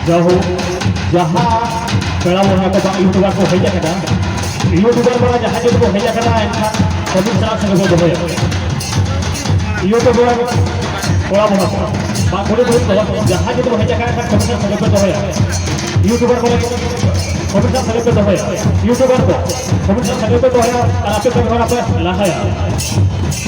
जाहो जहाँ पेड़ा मोहा को यूट्यूबर को हेजा कदा यूट्यूबर बड़ा जहाँ जो को हेजा कदा इनका कभी सारा संग को दे यूट्यूबर पेड़ा मोहा बा कोले कोले जहाँ जो को हेजा कदा कभी सारा संग को दे यूट्यूबर को कभी सारा संग को दे यूट्यूबर को कभी सारा संग को दे और आपके परिवार पे लाया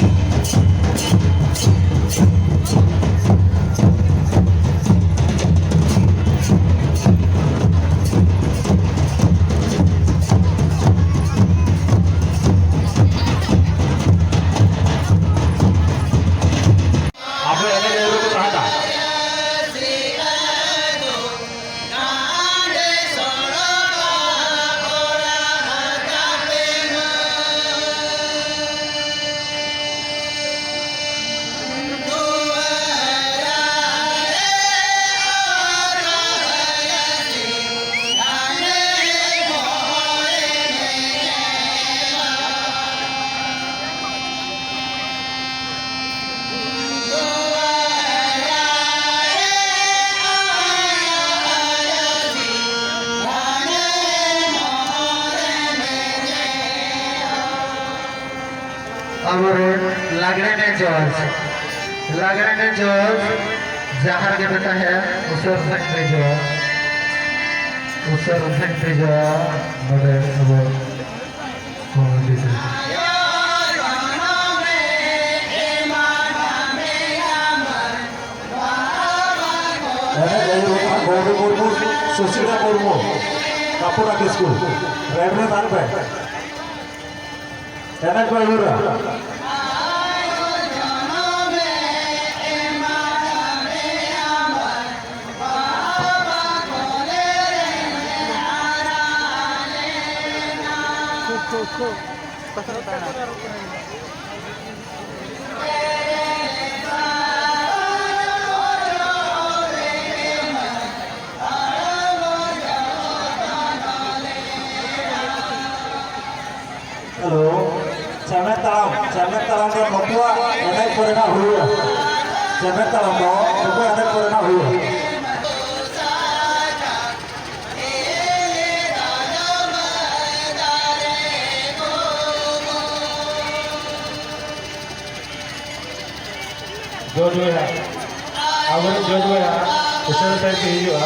लागने जॉर्ज जहाँ के बेटा है उसर फैक्ट्री जो मगर सुशीला मुर्मू कापुरा स्कूल ड्राइवर तार पे हेलो चमें तालाम के मकुआ एने कोरेना हुआ चमें तालाम दो मकुआ एने कोरेना हुआ जोज है आवर जोज है उसे पे हिजुआ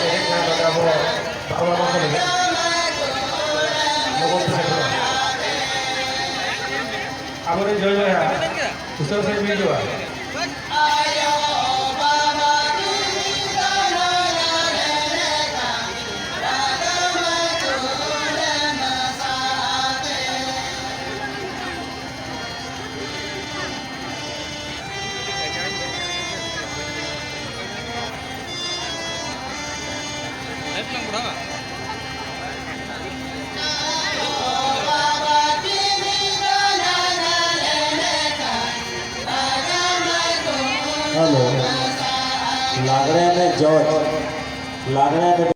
एक ना बताबो बाबा को लगे लोगों से आवर जोज है उसे पे हिजुआ हेलो लागने ने जॉर्ज लागने ने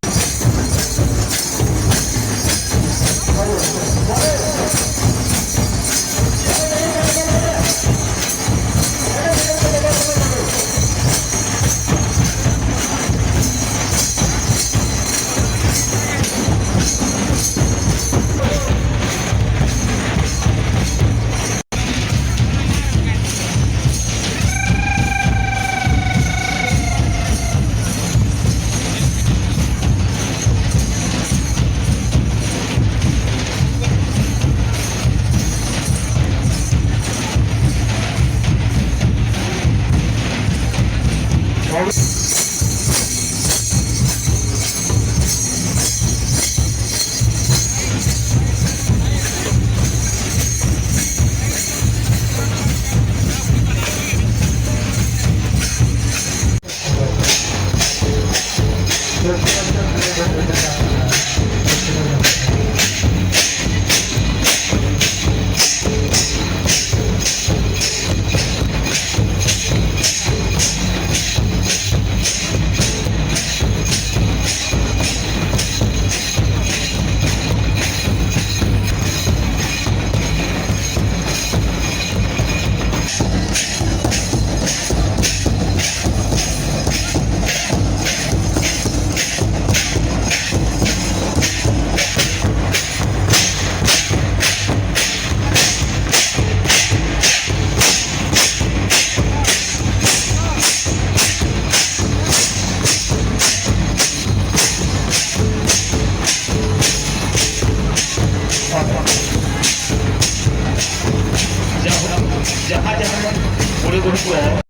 ᱵᱩᱨᱩ ᱠᱚ